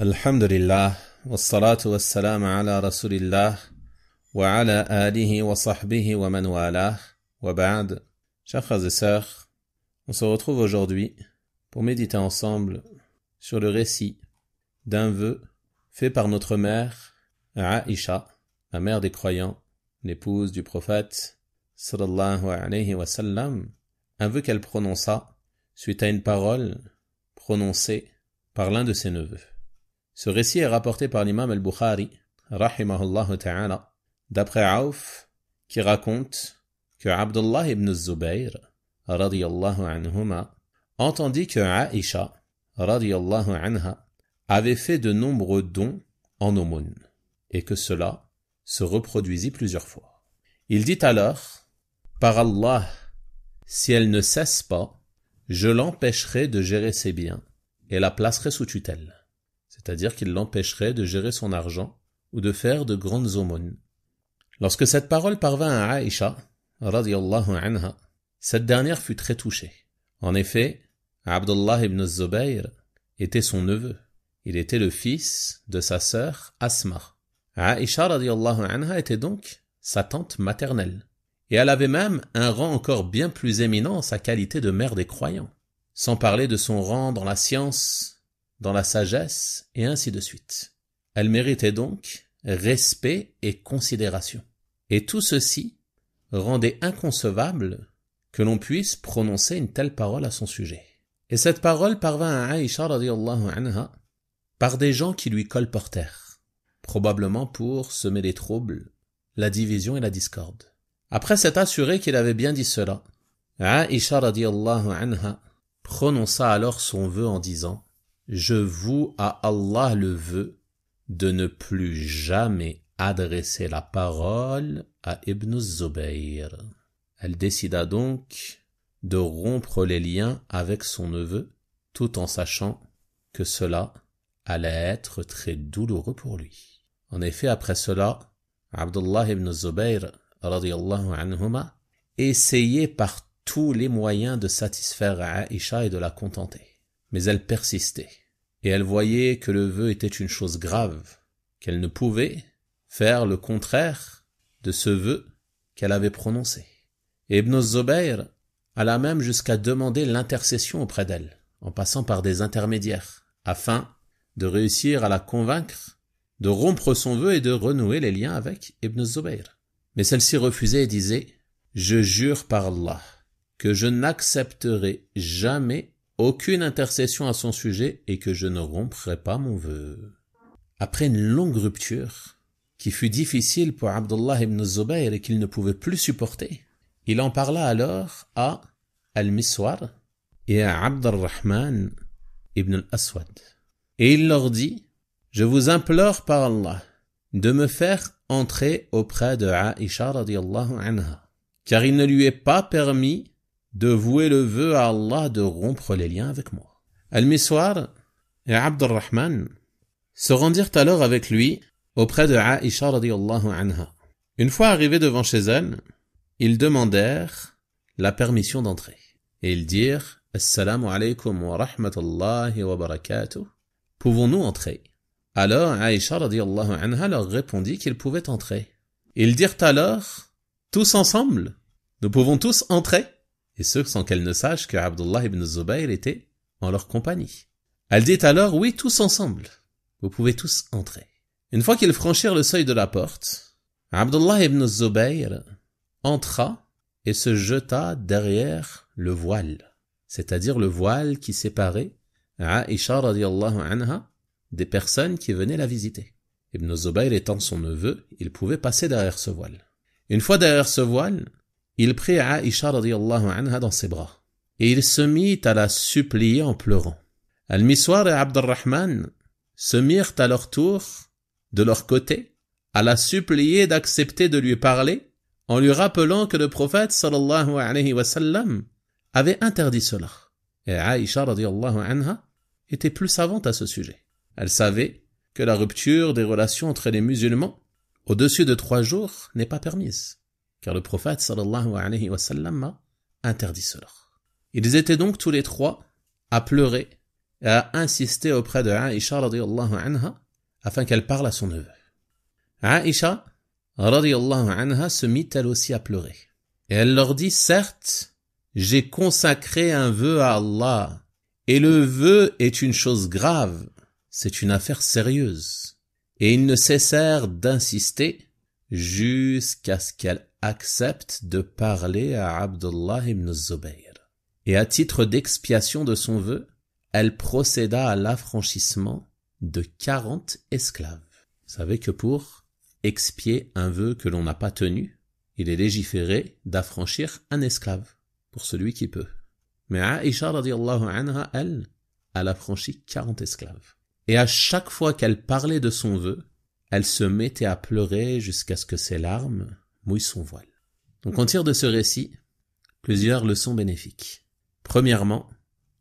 Alhamdulillah, wassalatu wassalamu ala rasulillah, wa ala alihi wa sahbihi wa man walah, wa ba'd. Chers frères et sœurs, on se retrouve aujourd'hui pour méditer ensemble sur le récit d'un vœu fait par notre mère, Aïcha, la mère des croyants, l'épouse du prophète, sallallahu alayhi wa sallam, un vœu qu'elle prononça suite à une parole prononcée par l'un de ses neveux. Ce récit est rapporté par l'imam al-Bukhari, rahimahullah ta'ala, d'après Aouf, qui raconte que Abdullah ibn Zubayr, radiyallahu anhuma, entendit que Aïcha, radiyallahu anha, avait fait de nombreux dons en aumône, et que cela se reproduisit plusieurs fois. Il dit alors, « Par Allah, si elle ne cesse pas, je l'empêcherai de gérer ses biens et la placerai sous tutelle. » C'est-à-dire qu'il l'empêcherait de gérer son argent ou de faire de grandes aumônes. Lorsque cette parole parvint à Aïcha, radiyallahu anha, cette dernière fut très touchée. En effet, Abdullah ibn Zubayr était son neveu. Il était le fils de sa sœur Asma. Aïcha radiyallahu anha était donc sa tante maternelle. Et elle avait même un rang encore bien plus éminent en sa qualité de mère des croyants. Sans parler de son rang dans la science, dans la sagesse, et ainsi de suite. Elle méritait donc respect et considération. Et tout ceci rendait inconcevable que l'on puisse prononcer une telle parole à son sujet. Et cette parole parvint à Aïcha radiyallahu anha par des gens qui lui colportèrent, probablement pour semer les troubles, la division et la discorde. Après s'être assuré qu'il avait bien dit cela, Aïcha radiyallahu anha prononça alors son vœu en disant: je voue à Allah le vœu de ne plus jamais adresser la parole à Ibn Zubayr. Elle décida donc de rompre les liens avec son neveu, tout en sachant que cela allait être très douloureux pour lui. En effet, après cela, Abdullah ibn Zubayr, radiyallahu anhuma, essayait par tous les moyens de satisfaire Aïcha et de la contenter. Mais elle persistait. Et elle voyait que le vœu était une chose grave, qu'elle ne pouvait faire le contraire de ce vœu qu'elle avait prononcé. Et Ibn Zubayr alla même jusqu'à demander l'intercession auprès d'elle, en passant par des intermédiaires, afin de réussir à la convaincre de rompre son vœu et de renouer les liens avec Ibn Zubayr. Mais celle-ci refusait et disait: « Je jure par Allah que je n'accepterai jamais aucune intercession à son sujet et que je ne romprai pas mon vœu. » Après une longue rupture, qui fut difficile pour Abdullah ibn Zubayr et qu'il ne pouvait plus supporter, il en parla alors à Al-Miswar et à Abd al-Rahman ibn al-Aswad. Et il leur dit: « Je vous implore par Allah de me faire entrer auprès de Aïcha radiyallahu anha, car il ne lui est pas permis de vouer le vœu à Allah de rompre les liens avec moi. » Al-Miswar et Abd al-Rahman se rendirent alors avec lui auprès de Aïcha radiyallahu anha. Une fois arrivés devant chez elle, ils demandèrent la permission d'entrer. Et ils dirent: « Assalamu alaykum wa rahmatullahi wa barakatuh. Pouvons-nous entrer ?» Alors Aïcha radiyallahu anha leur répondit qu'ils pouvaient entrer. Ils dirent alors tous ensemble: « Nous pouvons tous entrer ?» Et ce sans qu'elle ne sache que Abdullah ibn Zubayr était en leur compagnie. Elle dit alors: « Oui, tous ensemble, vous pouvez tous entrer. » Une fois qu'ils franchirent le seuil de la porte, Abdullah ibn Zubayr entra et se jeta derrière le voile, c'est-à-dire le voile qui séparait Aïcha radiyallahu anha des personnes qui venaient la visiter. Ibn Zubayr étant son neveu, il pouvait passer derrière ce voile. Une fois derrière ce voile, il prit Aïcha radiyallahu anha dans ses bras, et il se mit à la supplier en pleurant. Al-Miswar et Abd al-Rahman se mirent à leur tour, de leur côté, à la supplier d'accepter de lui parler, en lui rappelant que le prophète sallallahu alayhi wa sallam avait interdit cela. Et Aïcha radiyallahu anha était plus savante à ce sujet. Elle savait que la rupture des relations entre les musulmans au-dessus de 3 jours n'est pas permise, car le prophète sallallahu alayhi wa sallam a interdit cela. Ils étaient donc tous les trois à pleurer et a insisté auprès de Aïcha radiyallahu anha afin qu'elle parle à son neveu. Aïcha radiyallahu anha se mit elle aussi à pleurer. Et elle leur dit, certes, j'ai consacré un vœu à Allah, et le vœu est une chose grave, c'est une affaire sérieuse. Et ils ne cessèrent d'insister jusqu'à ce qu'elle accepte de parler à Abdullah ibn Zubayr. Et à titre d'expiation de son vœu, elle procéda à l'affranchissement de 40 esclaves. Vous savez que pour expier un vœu que l'on n'a pas tenu, il est légiféré d'affranchir un esclave pour celui qui peut. Mais Aïcha radiyallahu anha, elle affranchi 40 esclaves. Et à chaque fois qu'elle parlait de son vœu, elle se mettait à pleurer jusqu'à ce que ses larmes mouillent son voile. Donc on tire de ce récit plusieurs leçons bénéfiques. Premièrement,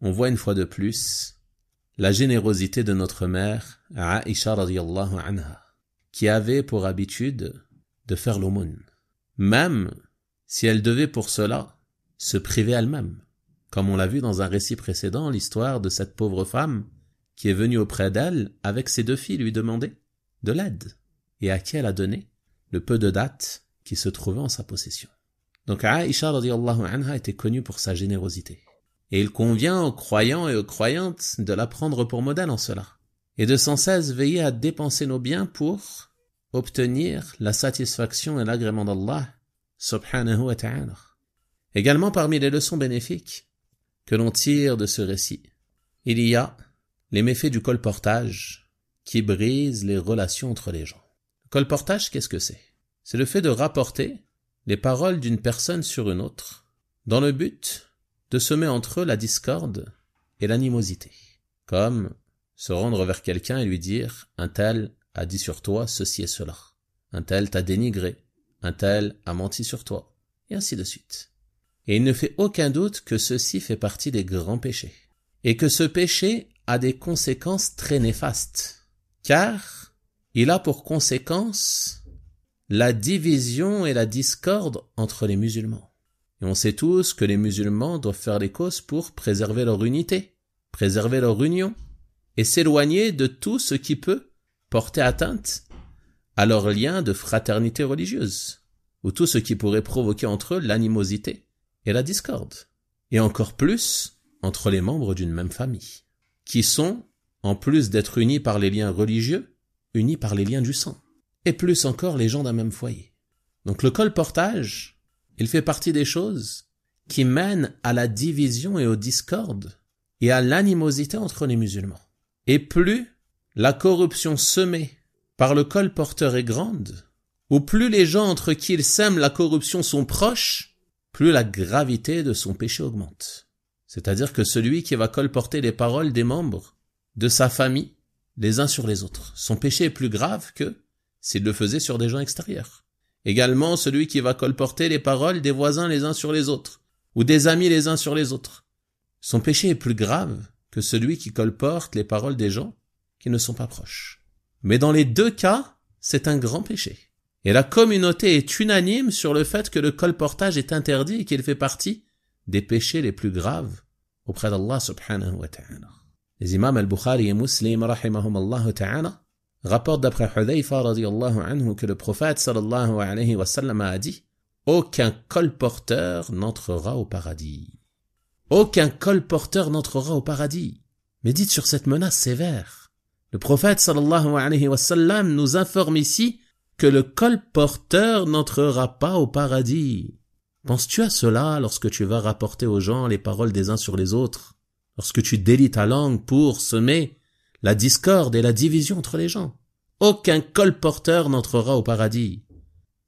on voit une fois de plus la générosité de notre mère Aïcha radiyallahu anha, qui avait pour habitude de faire l'aumône, même si elle devait pour cela se priver elle-même, comme on l'a vu dans un récit précédent, l'histoire de cette pauvre femme qui est venue auprès d'elle avec ses 2 filles lui demander de l'aide, et à qui elle a donné le peu de dattes qui se trouvaient en sa possession. Donc Aïcha radiyallahu anha était connue pour sa générosité. Et il convient aux croyants et aux croyantes de la prendre pour modèle en cela, et de sans cesse veiller à dépenser nos biens pour obtenir la satisfaction et l'agrément d'Allah subhanahu wa ta'ala. Également parmi les leçons bénéfiques que l'on tire de ce récit, il y a les méfaits du colportage qui brisent les relations entre les gens. Le colportage, qu'est-ce que c'est? C'est le fait de rapporter les paroles d'une personne sur une autre dans le but de semer entre eux la discorde et l'animosité. Comme se rendre vers quelqu'un et lui dire « un tel a dit sur toi ceci et cela, un tel t'a dénigré, un tel a menti sur toi, et ainsi de suite. » Et il ne fait aucun doute que ceci fait partie des grands péchés, et que ce péché a des conséquences très néfastes, car il a pour conséquence la division et la discorde entre les musulmans. Et on sait tous que les musulmans doivent faire des causes pour préserver leur unité, préserver leur union, et s'éloigner de tout ce qui peut porter atteinte à leur lien de fraternité religieuse, ou tout ce qui pourrait provoquer entre eux l'animosité et la discorde, et encore plus entre les membres d'une même famille, qui sont, en plus d'être unis par les liens religieux, unis par les liens du sang, et plus encore les gens d'un même foyer. Donc le colportage, il fait partie des choses qui mènent à la division et aux discordes et à l'animosité entre les musulmans. Et plus la corruption semée par le colporteur est grande, ou plus les gens entre qui il sème la corruption sont proches, plus la gravité de son péché augmente. C'est-à-dire que celui qui va colporter les paroles des membres de sa famille, les uns sur les autres, son péché est plus grave que s'il le faisait sur des gens extérieurs. Également, celui qui va colporter les paroles des voisins les uns sur les autres, ou des amis les uns sur les autres. Son péché est plus grave que celui qui colporte les paroles des gens qui ne sont pas proches. Mais dans les 2 cas, c'est un grand péché. Et la communauté est unanime sur le fait que le colportage est interdit et qu'il fait partie des péchés les plus graves auprès d'Allah subhanahu wa ta'ala. Les imams al-Bukhari et Muslim rahimahumallahu ta'ala rapporte d'après Hudhayfa radiyallahu anhu que le prophète sallallahu alayhi wa sallam a dit « Aucun colporteur n'entrera au paradis. » Aucun colporteur n'entrera au paradis. Médite sur cette menace sévère. Le prophète sallallahu alayhi wa sallam nous informe ici que le colporteur n'entrera pas au paradis. Penses-tu à cela lorsque tu vas rapporter aux gens les paroles des uns sur les autres, lorsque tu délies ta langue pour semer la discorde et la division entre les gens? Aucun colporteur n'entrera au paradis.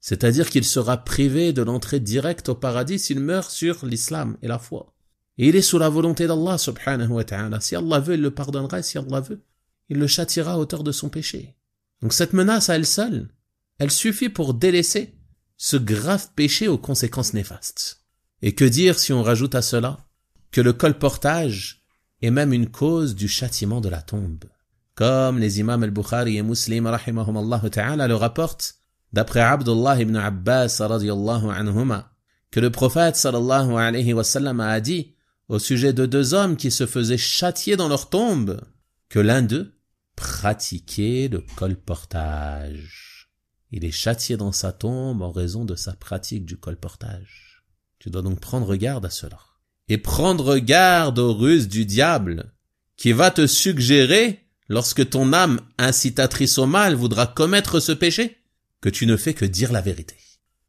C'est-à-dire qu'il sera privé de l'entrée directe au paradis s'il meurt sur l'islam et la foi. Et il est sous la volonté d'Allah subhanahu wa ta'ala. Si Allah veut, il le pardonnera, et si Allah veut, il le châtiera à hauteur de son péché. Donc cette menace à elle seule, elle suffit pour délaisser ce grave péché aux conséquences néfastes. Et que dire si on rajoute à cela que le colportage est même une cause du châtiment de la tombe. Comme les imams al-Bukhari et Muslim rahimahumallahu ta'ala le rapportent d'après Abdullah ibn Abbas radiyallahu anhuma que le prophète sallallahu alayhi wa sallam a dit au sujet de 2 hommes qui se faisaient châtier dans leur tombe que l'un d'eux pratiquait le colportage. Il est châtié dans sa tombe en raison de sa pratique du colportage. Tu dois donc prendre garde à cela. Et prendre garde aux ruses du diable qui va te suggérer, lorsque ton âme incitatrice au mal voudra commettre ce péché, que tu ne fais que dire la vérité.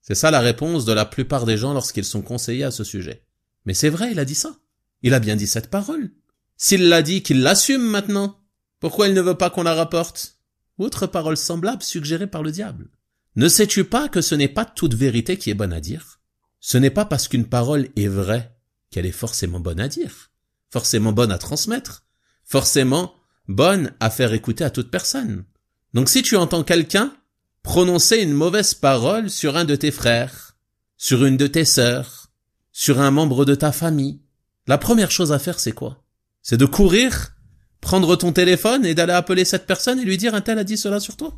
C'est ça la réponse de la plupart des gens lorsqu'ils sont conseillés à ce sujet. Mais c'est vrai, il a dit ça. Il a bien dit cette parole. S'il l'a dit, qu'il l'assume maintenant. Pourquoi il ne veut pas qu'on la rapporte? Autre parole semblable suggérée par le diable. Ne sais-tu pas que ce n'est pas toute vérité qui est bonne à dire? Ce n'est pas parce qu'une parole est vraie qu'elle est forcément bonne à dire, forcément bonne à transmettre, forcément bonne à faire écouter à toute personne. Donc si tu entends quelqu'un prononcer une mauvaise parole sur un de tes frères, sur une de tes sœurs, sur un membre de ta famille, la première chose à faire c'est quoi? C'est de courir, prendre ton téléphone et d'aller appeler cette personne et lui dire un tel a dit cela sur toi.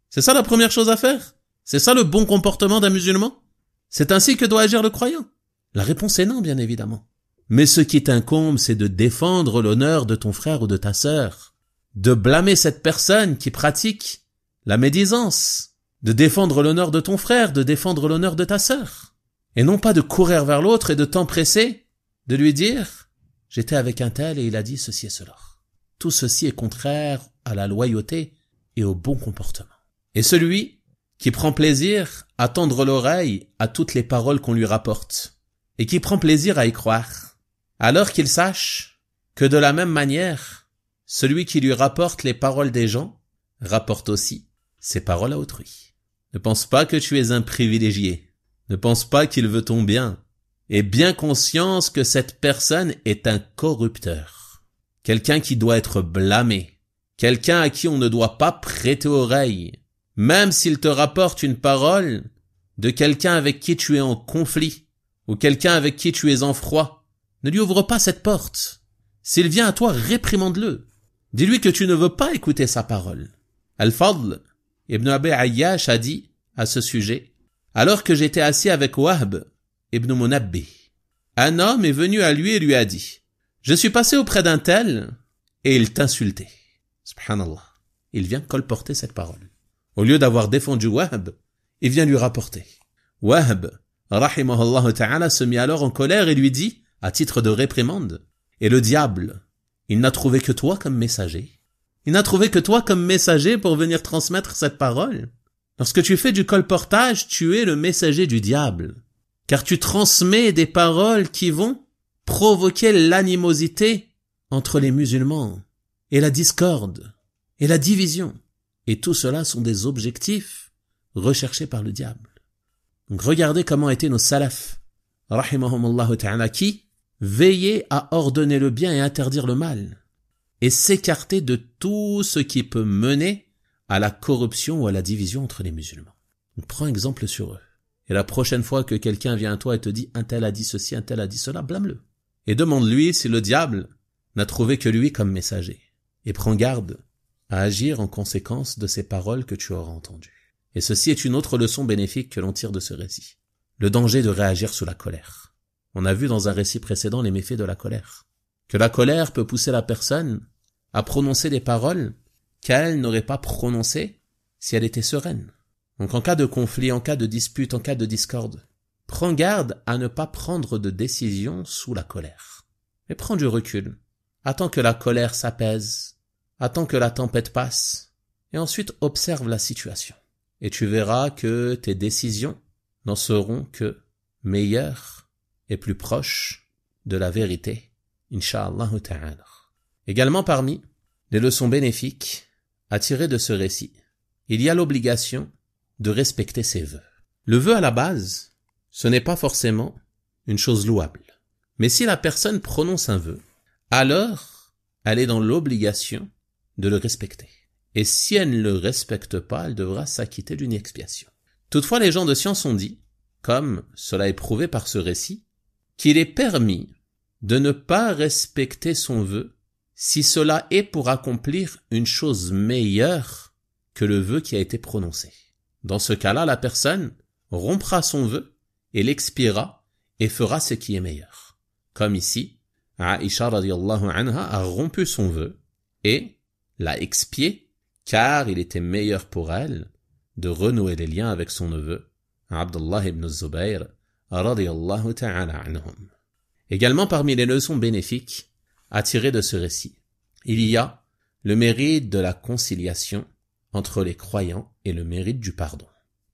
C'est ça la première chose à faire? C'est ça le bon comportement d'un musulman? C'est ainsi que doit agir le croyant? La réponse est non, bien évidemment. Mais ce qui t'incombe, c'est de défendre l'honneur de ton frère ou de ta sœur, de blâmer cette personne qui pratique la médisance, de défendre l'honneur de ton frère, de défendre l'honneur de ta sœur, et non pas de courir vers l'autre et de t'empresser de lui dire « j'étais avec un tel et il a dit ceci et cela ». Tout ceci est contraire à la loyauté et au bon comportement. Et celui qui prend plaisir à tendre l'oreille à toutes les paroles qu'on lui rapporte, et qui prend plaisir à y croire, alors qu'il sache que de la même manière, celui qui lui rapporte les paroles des gens rapporte aussi ses paroles à autrui. Ne pense pas que tu es un privilégié, ne pense pas qu'il veut ton bien, et bien conscience que cette personne est un corrupteur, quelqu'un qui doit être blâmé, quelqu'un à qui on ne doit pas prêter oreille, même s'il te rapporte une parole de quelqu'un avec qui tu es en conflit, ou quelqu'un avec qui tu es en froid, ne lui ouvre pas cette porte. S'il vient à toi, réprimande-le. Dis-lui que tu ne veux pas écouter sa parole. Al-Fadl ibn Abi Ayyash a dit à ce sujet, alors que j'étais assis avec Wahb ibn Munabbi, un homme est venu à lui et lui a dit, je suis passé auprès d'un tel et il t'insultait. Subhanallah. Il vient colporter cette parole. Au lieu d'avoir défendu Wahb, il vient lui rapporter. Wahb, rahimahullah ta'ala, se mit alors en colère et lui dit, à titre de réprimande, et le diable, il n'a trouvé que toi comme messager. Il n'a trouvé que toi comme messager pour venir transmettre cette parole. Lorsque tu fais du colportage, tu es le messager du diable, car tu transmets des paroles qui vont provoquer l'animosité entre les musulmans, et la discorde, et la division. Et tout cela sont des objectifs recherchés par le diable. Donc regardez comment étaient nos salafs, rahimahumullah ta'ala, qui veillaient à ordonner le bien et interdire le mal, et s'écarter de tout ce qui peut mener à la corruption ou à la division entre les musulmans. Donc prends exemple sur eux. Et la prochaine fois que quelqu'un vient à toi et te dit « un tel a dit ceci, un tel a dit cela », blâme-le. Et demande-lui si le diable n'a trouvé que lui comme messager. Et prends garde à agir en conséquence de ces paroles que tu auras entendues. Et ceci est une autre leçon bénéfique que l'on tire de ce récit. Le danger de réagir sous la colère. On a vu dans un récit précédent les méfaits de la colère. Que la colère peut pousser la personne à prononcer des paroles qu'elle n'aurait pas prononcées si elle était sereine. Donc en cas de conflit, en cas de dispute, en cas de discorde, prends garde à ne pas prendre de décision sous la colère. Mais prends du recul. Attends que la colère s'apaise. Attends que la tempête passe. Et ensuite observe la situation. Et tu verras que tes décisions n'en seront que meilleures et plus proches de la vérité. Inch'Allah ta'ala. Également parmi les leçons bénéfiques à tirer de ce récit, il y a l'obligation de respecter ses vœux. Le vœu à la base, ce n'est pas forcément une chose louable. Mais si la personne prononce un vœu, alors elle est dans l'obligation de le respecter. Et si elle ne le respecte pas, elle devra s'acquitter d'une expiation. Toutefois, les gens de science ont dit, comme cela est prouvé par ce récit, qu'il est permis de ne pas respecter son vœu si cela est pour accomplir une chose meilleure que le vœu qui a été prononcé. Dans ce cas-là, la personne rompra son vœu et l'expiera et fera ce qui est meilleur. Comme ici, Aïcha radiyallahu anha a rompu son vœu et l'a expié car il était meilleur pour elle de renouer les liens avec son neveu, Abdullah ibn Zubayr radiyallahu ta'ala anhum. Également parmi les leçons bénéfiques à tirer de ce récit, il y a le mérite de la conciliation entre les croyants et le mérite du pardon.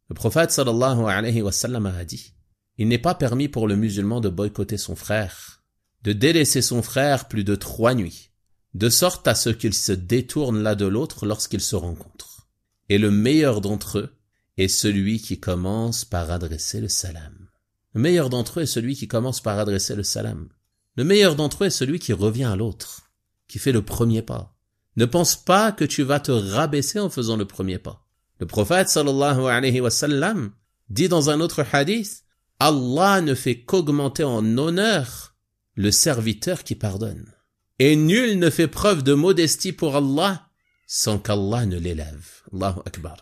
Le prophète sallallahu alayhi wa sallam a dit: il n'est pas permis pour le musulman de boycotter son frère, de délaisser son frère plus de 3 nuits, de sorte à ce qu'ils se détournent l'un de l'autre lorsqu'ils se rencontrent. Et le meilleur d'entre eux est celui qui commence par adresser le salam. Le meilleur d'entre eux est celui qui commence par adresser le salam. Le meilleur d'entre eux est celui qui revient à l'autre, qui fait le premier pas. Ne pense pas que tu vas te rabaisser en faisant le premier pas. Le prophète sallallahu alayhi wa sallam dit dans un autre hadith: Allah ne fait qu'augmenter en honneur le serviteur qui pardonne. Et nul ne fait preuve de modestie pour Allah sans qu'Allah ne l'élève. Allahu Akbar.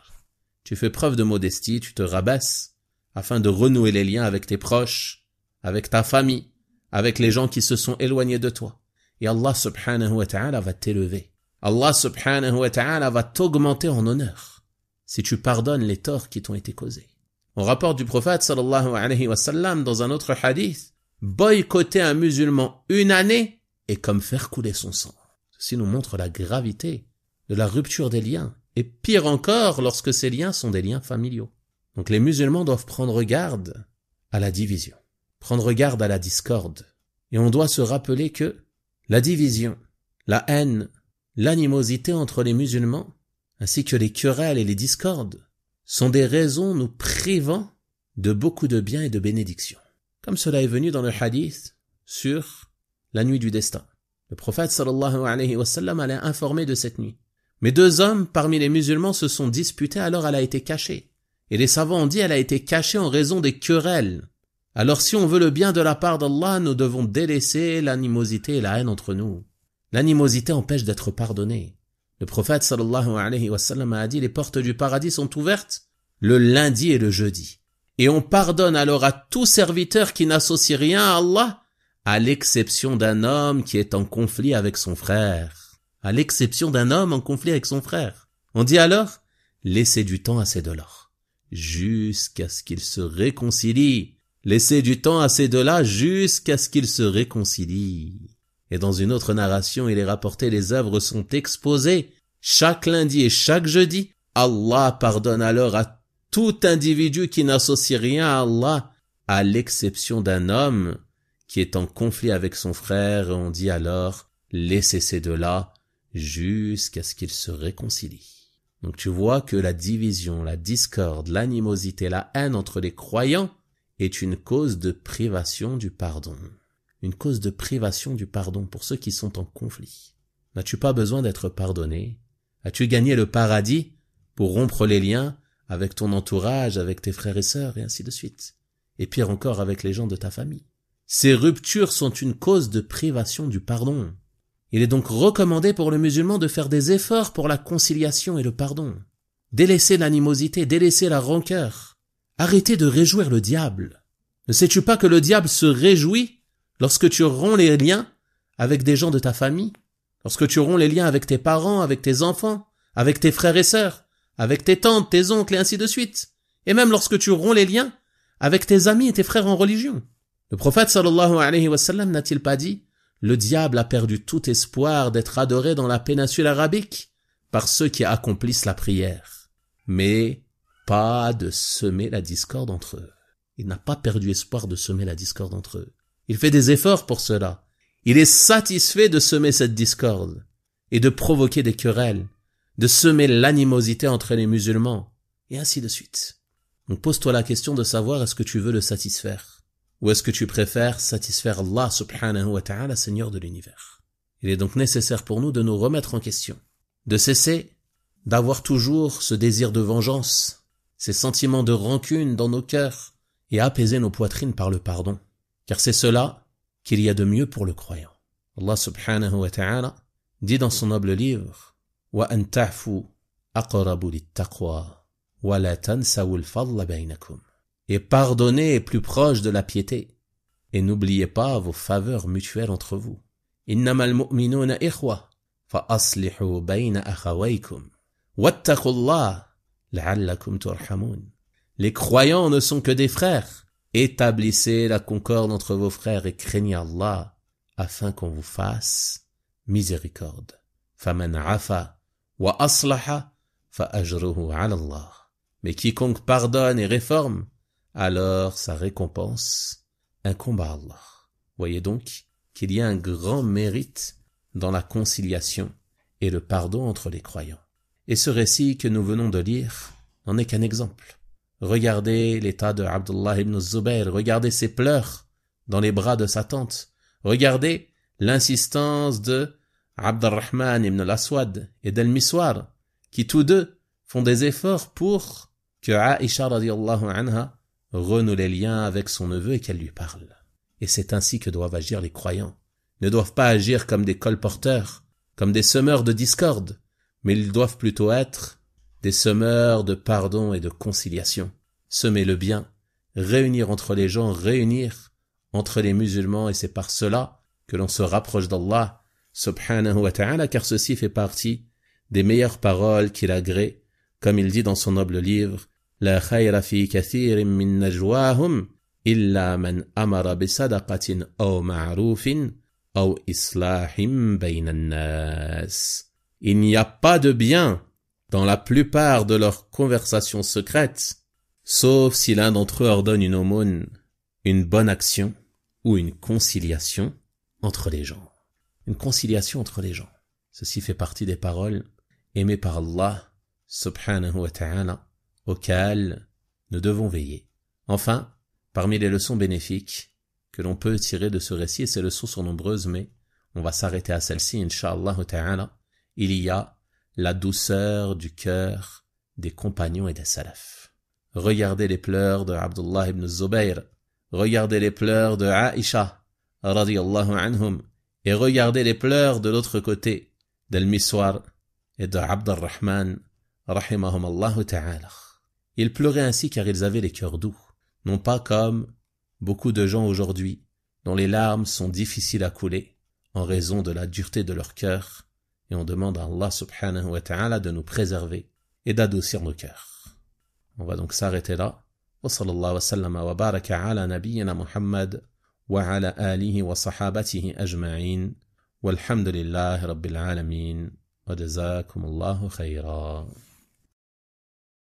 Tu fais preuve de modestie, tu te rabaisses afin de renouer les liens avec tes proches, avec ta famille, avec les gens qui se sont éloignés de toi. Et Allah subhanahu wa ta'ala va t'élever. Allah subhanahu wa ta'ala va t'augmenter en honneur si tu pardonnes les torts qui t'ont été causés. On rapporte du prophète sallallahu alayhi wa sallam dans un autre hadith: boycotter un musulman une année est comme faire couler son sang. Ceci nous montre la gravité de la rupture des liens, et pire encore lorsque ces liens sont des liens familiaux. Donc les musulmans doivent prendre garde à la division, prendre garde à la discorde. Et on doit se rappeler que la division, la haine, l'animosité entre les musulmans, ainsi que les querelles et les discordes, sont des raisons nous privant de beaucoup de biens et de bénédictions. Comme cela est venu dans le hadith sur la nuit du destin. Le prophète sallallahu alayhi wa sallam allait informer de cette nuit. Mais 2 hommes parmi les musulmans se sont disputés, alors elle a été cachée. Et les savants ont dit elle a été cachée en raison des querelles. Alors si on veut le bien de la part d'Allah, nous devons délaisser l'animosité et la haine entre nous. L'animosité empêche d'être pardonné. Le prophète sallallahu alayhi wa sallam a dit: les portes du paradis sont ouvertes le lundi et le jeudi. Et on pardonne alors à tout serviteur qui n'associe rien à Allah, à l'exception d'un homme qui est en conflit avec son frère. À l'exception d'un homme en conflit avec son frère. On dit alors: laissez du temps à ces deux-là, jusqu'à ce qu'ils se réconcilient. Laissez du temps à ces deux-là jusqu'à ce qu'ils se réconcilient. Et dans une autre narration, il est rapporté: les œuvres sont exposées chaque lundi et chaque jeudi. Allah pardonne alors à tout individu qui n'associe rien à Allah, à l'exception d'un homme qui est en conflit avec son frère. Et on dit alors: laissez ces deux-là jusqu'à ce qu'ils se réconcilient. Donc tu vois que la division, la discorde, l'animosité, la haine entre les croyants est une cause de privation du pardon. Une cause de privation du pardon pour ceux qui sont en conflit. N'as-tu pas besoin d'être pardonné? As-tu gagné le paradis pour rompre les liens avec ton entourage, avec tes frères et sœurs, et ainsi de suite? Et pire encore, avec les gens de ta famille. Ces ruptures sont une cause de privation du pardon. Il est donc recommandé pour le musulman de faire des efforts pour la conciliation et le pardon. Délaisser l'animosité, délaisser la rancœur. Arrêtez de réjouir le diable. Ne sais-tu pas que le diable se réjouit lorsque tu romps les liens avec des gens de ta famille, lorsque tu romps les liens avec tes parents, avec tes enfants, avec tes frères et sœurs, avec tes tantes, tes oncles et ainsi de suite, et même lorsque tu romps les liens avec tes amis et tes frères en religion. Le prophète sallallahu alayhi wa sallam n'a-t-il pas dit: le diable a perdu tout espoir d'être adoré dans la péninsule arabique par ceux qui accomplissent la prière, mais pas de semer la discorde entre eux. Il n'a pas perdu espoir de semer la discorde entre eux. Il fait des efforts pour cela. Il est satisfait de semer cette discorde et de provoquer des querelles, de semer l'animosité entre les musulmans, et ainsi de suite. Donc pose-toi la question de savoir: est-ce que tu veux le satisfaire? Ou est-ce que tu préfères satisfaire Allah subhanahu wa ta'ala, Seigneur de l'univers? Il est donc nécessaire pour nous de nous remettre en question, de cesser d'avoir toujours ce désir de vengeance, ces sentiments de rancune dans nos cœurs, et apaiser nos poitrines par le pardon. Car c'est cela qu'il y a de mieux pour le croyant. Allah subhanahu wa ta'ala dit dans son noble livre: wa an ta'fu aqrabu lit-taqwa wa la tansawu al-fadla baynakum. Et pardonner est plus proche de la piété, et n'oubliez pas vos faveurs mutuelles entre vous. إنما المؤمنون إخوة فأصلحوا بين أخويكم واتقوا الله لعلكم ترحمون. Les croyants ne sont que des frères. Établissez la concorde entre vos frères et craignez Allah afin qu'on vous fasse miséricorde. فمن عفا وأصلح فأجره على الله. Mais quiconque pardonne et réforme, alors sa récompense incombe à Allah. Voyez donc qu'il y a un grand mérite dans la conciliation et le pardon entre les croyants. Et ce récit que nous venons de lire n'en est qu'un exemple. Regardez l'état de Abdullah ibn Zubayr, regardez ses pleurs dans les bras de sa tante, regardez l'insistance de Abdurrahman ibn al-Aswad et d'Al-Miswar, qui tous deux font des efforts pour que Aïcha radiyallahu anha renoue les liens avec son neveu et qu'elle lui parle. Et c'est ainsi que doivent agir les croyants. Ils ne doivent pas agir comme des colporteurs, comme des semeurs de discorde, mais ils doivent plutôt être des semeurs de pardon et de conciliation. Semer le bien, réunir entre les gens, réunir entre les musulmans, et c'est par cela que l'on se rapproche d'Allah subhanahu wa ta'ala, car ceci fait partie des meilleures paroles qu'il agrée, comme il dit dans son noble livre, La khayra fi kathirin min najwahum illa man amara bisadaqatin aw ma'rufin aw islahim bayna an-nas. Il n'y a pas de bien dans la plupart de leurs conversations secrètes, sauf si l'un d'entre eux ordonne une aumône, une bonne action ou une conciliation entre les gens. Une conciliation entre les gens. Ceci fait partie des paroles aimées par Allah subhanahu wa ta'ala, auxquelles nous devons veiller. Enfin, parmi les leçons bénéfiques que l'on peut tirer de ce récit, et ces leçons sont nombreuses, mais on va s'arrêter à celle-ci, incha'Allah ta'ala, il y a la douceur du cœur des compagnons et des salafs. Regardez les pleurs de Abdullah ibn Zubayr, regardez les pleurs de Aïcha radiyallahu anhum, et regardez les pleurs de l'autre côté d'Al-Miswar et de Abdurrahman rahimahumallahu ta'ala. Ils pleuraient ainsi car ils avaient les cœurs doux, non pas comme beaucoup de gens aujourd'hui dont les larmes sont difficiles à couler en raison de la dureté de leur cœur, et on demande à Allah subhanahu wa ta'ala de nous préserver et d'adoucir nos cœurs. On va donc s'arrêter là. Wa sallallahu wa sallama wa baraka ala nabiyyina Muhammad wa ala alihi wa sahabatihi ajma'in walhamdulillahi rabbil alamin wa jazakumullahu khayra.